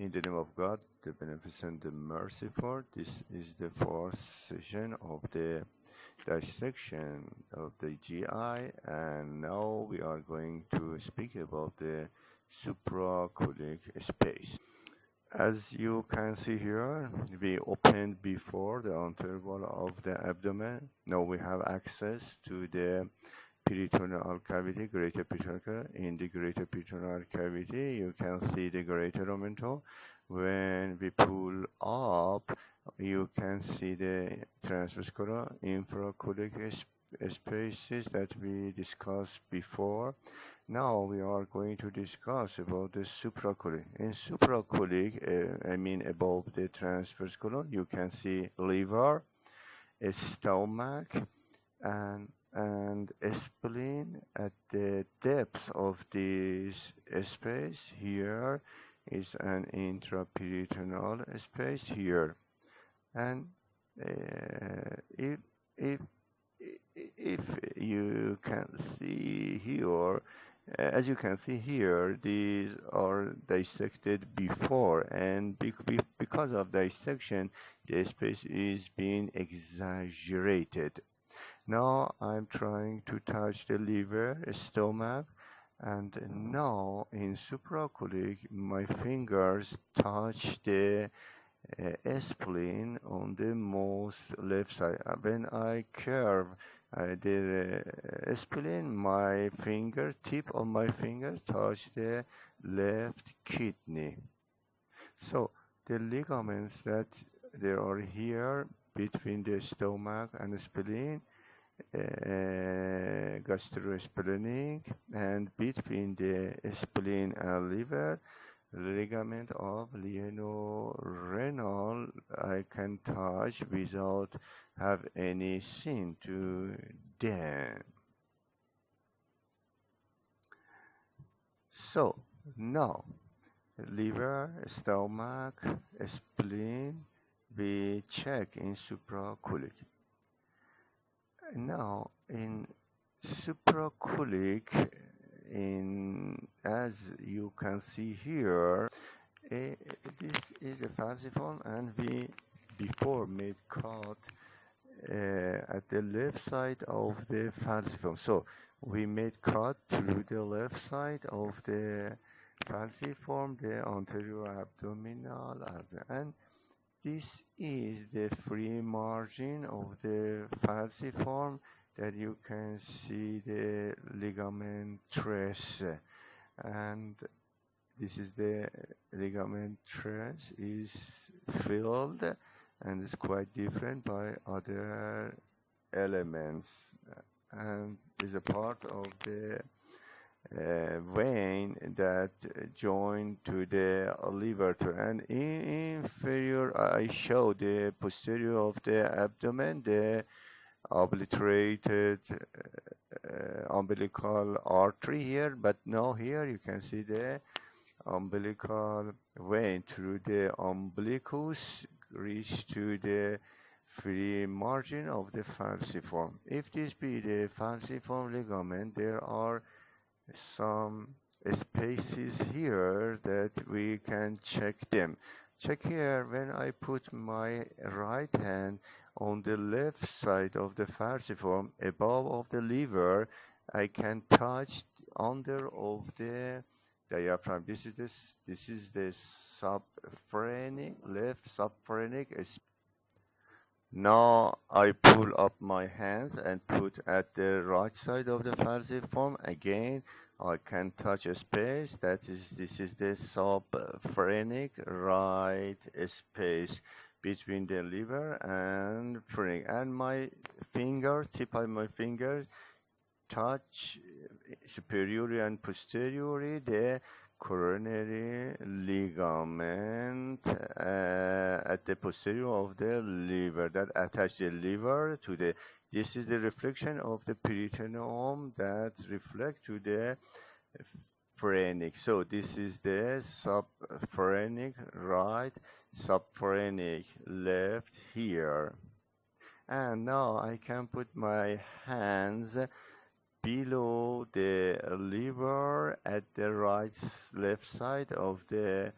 In the name of God, the Beneficent, the Merciful, this is the fourth session of the dissection of the GI, and now we are going to speak about the supraculic space. As you can see here, we opened before the interval of the abdomen. Now we have access to the peritoneal cavity, greater peritoneal. In the greater peritoneal cavity, you can see the greater omentum. When we pull up, you can see the transmuscular infraculic spaces that we discussed before. Now we are going to discuss about the supraculic. In supraculic, I mean above the transverse colon, you can see liver, a stomach, and a spleen at the depth of this space. Here is an intraperitoneal space here, and if if if you can see here, as you can see here, these are dissected before, and because of dissection, the space is being exaggerated. Now I'm trying to touch the liver, stomach, and now in supraculic, my fingers touch the spleen on the most left side. When I curve the spleen, my finger, tip of my finger touch the left kidney. So the ligaments that there are here between the stomach and the spleen, gastrosplenic, and between the spleen and liver, ligament of lieno-renal I can touch without have any sin to them. So now liver, stomach, spleen, we check in supraculic. Now in supraculic, in as you can see here, this is the falciform, and we before made cut at the left side of the falciform. So we made cut through the left side of the falciform, the anterior abdominal, and this is the free margin of the falciform that you can see the ligament trace, and this is the ligament trace is filled and is quite different by other elements, and is a part of the vein that join to the liver. And in inferior, I show the posterior of the abdomen, the obliterated umbilical artery here, but now here you can see the umbilical vein through the umbilicus reach to the free margin of the falciform. If this be the falciform ligament, there are some spaces here that we can check them. Check here when I put my right hand on the left side of the falciform above of the liver, I can touch under of the diaphragm. This is the subphrenic, left subphrenic. Now I pull up my hands and put at the right side of the falciform. Again, I can touch a space. This is the subphrenic right space between the liver and phrenic. And my finger, tip of my finger, touch superiorly and posteriorly the coronary ligament at the posterior of the liver that attach the liver to the. This is the reflection of the peritoneum that reflect to the phrenic. So this is the subphrenic right, subphrenic left here. And now I can put my hands below the liver at the left side of the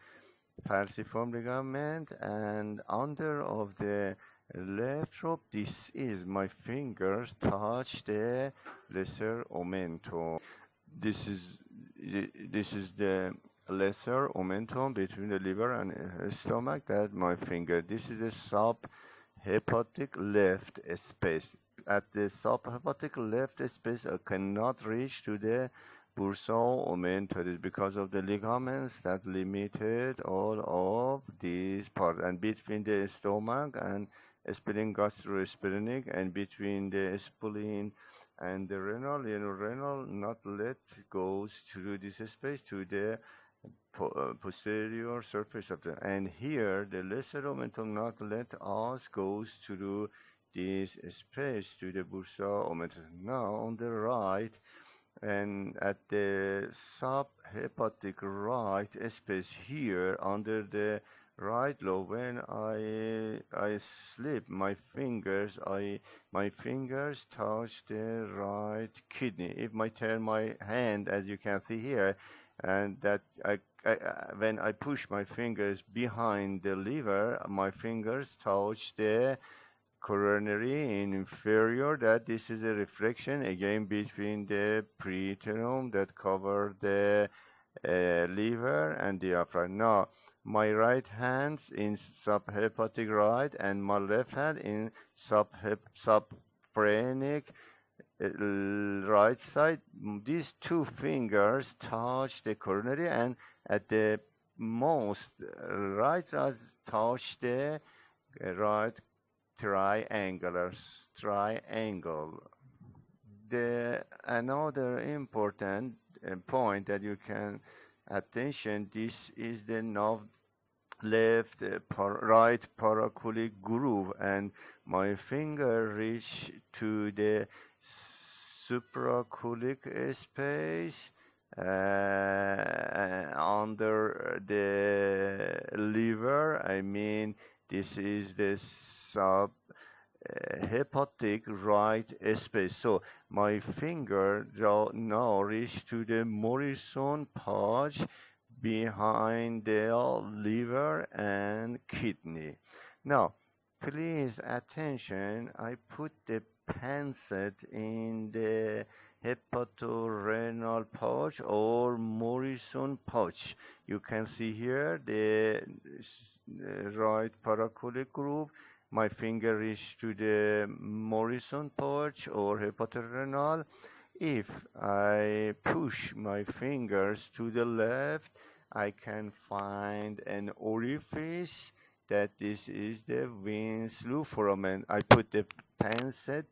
falciform ligament, and under of the left rope, this is my fingers touch the lesser omentum. This is this is the lesser omentum between the liver and stomach, that my finger. This is a subhepatic left space. At the subhepatic left space, I cannot reach to the bursal omentoris because of the ligaments that limited all of these parts. And between the stomach and spleen gastrosplenic, and between the spleen and the renal not let goes through this space to the posterior surface of the, and here the lesser omentum not let us goes through this space to the bursa omentum. Now on the right, and at the subhepatic right space here under the right lobe, when I slip my fingers touch the right kidney. If I turn my hand, as you can see here, and that when I push my fingers behind the liver, my fingers touch the coronary in inferior, that this is a reflection again between the peritoneum that cover the liver and diaphragm. Now, my right hand in subhepatic right and my left hand in subphrenic right side. These two fingers touch the coronary, and at the most right touch the right triangle. The another important point that you can attention, this is the nerve left right paracoelic groove, and my finger reach to the supracoelic space under the liver. I mean, this is the sub hepatic right space. So my finger now reach to the Morrison pouch behind the liver and kidney. Now, please attention, I put the pancet in the hepatorenal pouch or Morrison pouch. You can see here the right paracoelic groove. My finger reach to the Morrison pouch or hepatorenal. If I push my fingers to the left, I can find an orifice, that this is the Winslow foramen. I put the pancet,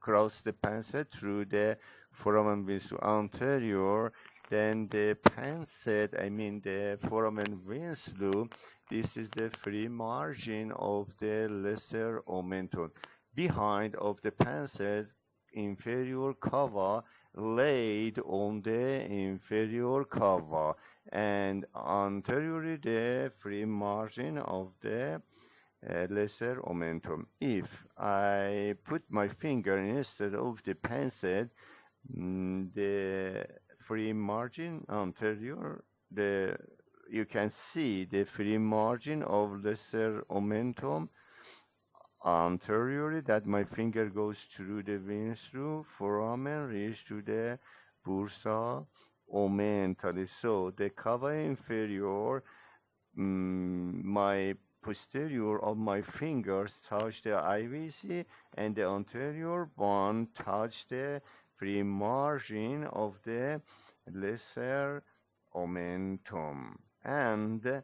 cross the pancet through the foramen Winslow anterior, then the pancet, I mean the foramen Winslow, this is the free margin of the lesser omentum. Behind of the pancet, inferior cava laid on the inferior cava, and anteriorly the free margin of the lesser omentum. If I put my finger instead of the pancet, the free margin anterior, the you can see the free margin of lesser omentum anteriorly, that my finger goes through the veins through foramen, reach to the bursa omentally. So the cava inferior, my posterior of my fingers touch the IVC, and the anterior one touch the free margin of the lesser omentum. And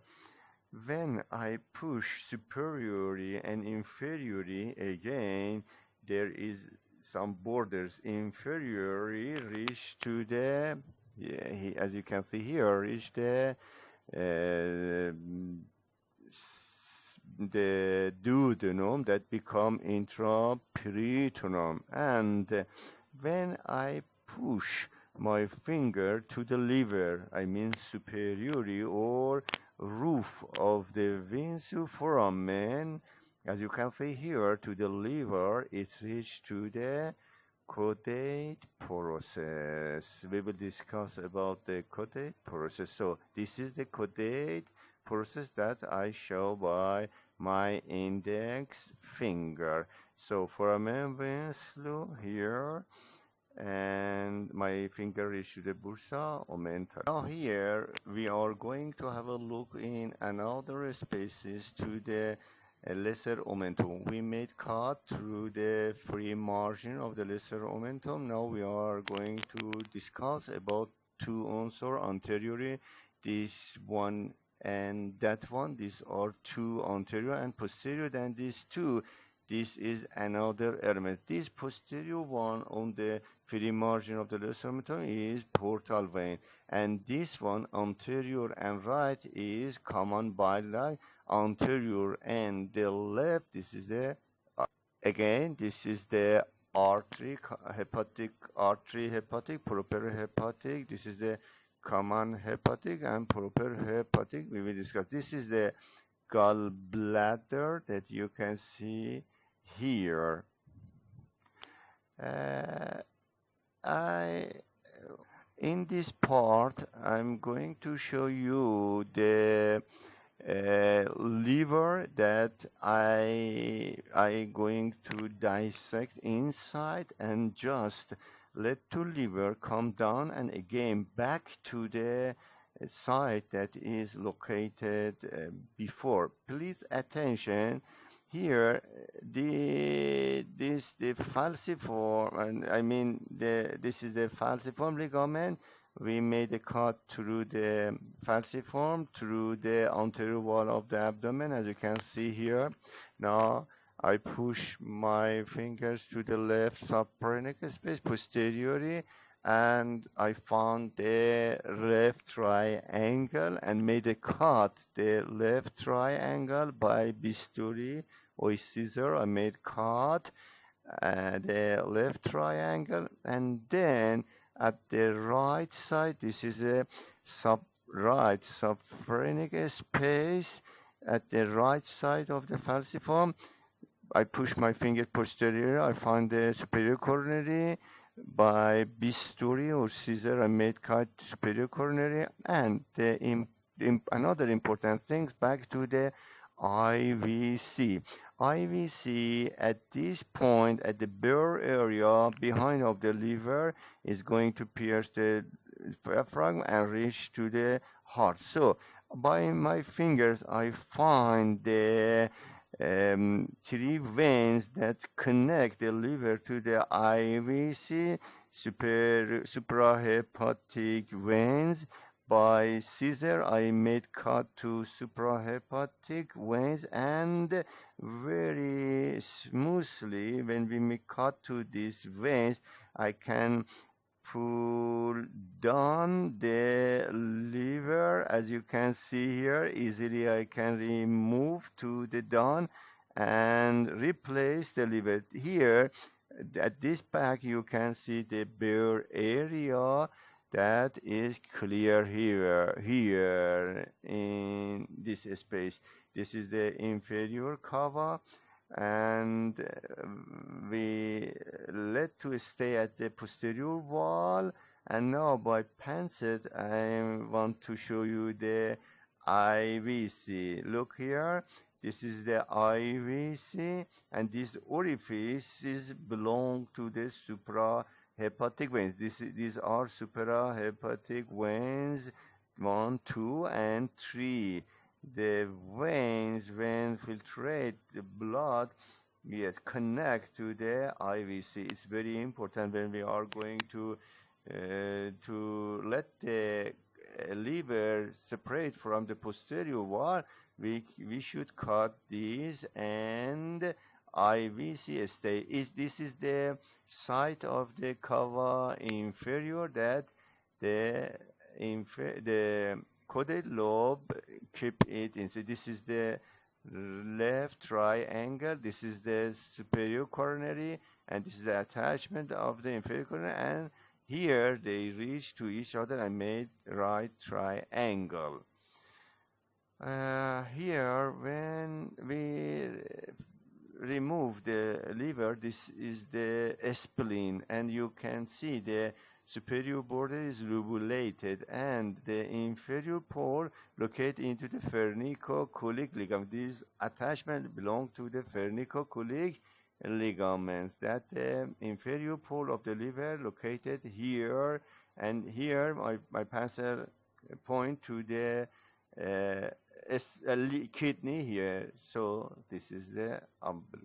when I push superiorly and inferiorly, again there is some borders. Inferiorly reach to the, yeah, as you can see here, reach uh, the duodenum, that become intraperitoneum. And when I push my finger to the liver, I mean superiorly, or roof of the Vinsu foramen, as you can see here, to the liver, it's reached to the caudate process. We will discuss about the caudate process. So this is the caudate process that I show by my index finger. So for a moment, slow here, and my finger is to the bursa momentum. Now here we are going to have a look in another spaces to the lesser momentum. We made cut through the free margin of the lesser momentum. Now we are going to discuss about two answer anteriorly, this one and that one. These are two anterior and posterior than these two. This is another element. This posterior one on the free margin of the lesser momentum is portal vein, and this one anterior and right is common bile anterior, and the left, this is the again, this is the artery, hepatic artery, hepatic, proper hepatic. This is the common hepatic and proper hepatic. We will discuss. This is the gallbladder that you can see here. I In this part, I'm going to show you the liver that I going to dissect inside, and just let two liver come down and again back to the site that is located before. Please attention here. The falciform, and I mean this is the falciform ligament. We made a cut through the falciform, through the anterior wall of the abdomen, as you can see here. Now I push my fingers to the left subphrenic space posteriorly, and I found the left triangle and made a cut the left triangle by bisturi or scissor. I made cut the left triangle, and then at the right side, this is a right subphrenic space. At the right side of the falciform, I push my finger posterior. I find the superior coronary by bisturi or scissor. I made cut superior coronary, and another important thing, back to the IVC. IVC at this point at the bare area behind of the liver is going to pierce the diaphragm and reach to the heart. So by my fingers I find the three veins that connect the liver to the IVC, suprahepatic veins. By scissor, I made cut to suprahepatic veins, and very smoothly, when we make cut to these veins, I can pull down the lever. As you can see here, easily I can remove to the down and replace the lever. Here at this back you can see the bare area that is clear here in this space. This is the inferior cava, and we let to stay at the posterior wall. And now by pencil I want to show you the IVC. Look here, this is the IVC, and this orifices belong to the suprahepatic veins. These are suprahepatic veins 1, 2, and 3. The veins, when filtrate the blood, yes, connect to the IVC. It's very important when we are going to let the liver separate from the posterior wall. We should cut these, and IVC stay. This is the site of the cava inferior that the caudate lobe keep it in. So this is the left triangle, this is the superior coronary, and this is the attachment of the inferior coronary, and here they reach to each other and made right triangle. Here, when we remove the liver, this is the spleen, and you can see the superior border is lobulated, and the inferior pole located into the fernicoculic ligament. These attachments belong to the fernicoculic ligaments. That the inferior pole of the liver located here, and here my pencil point to the kidney here. So this is the umbilical.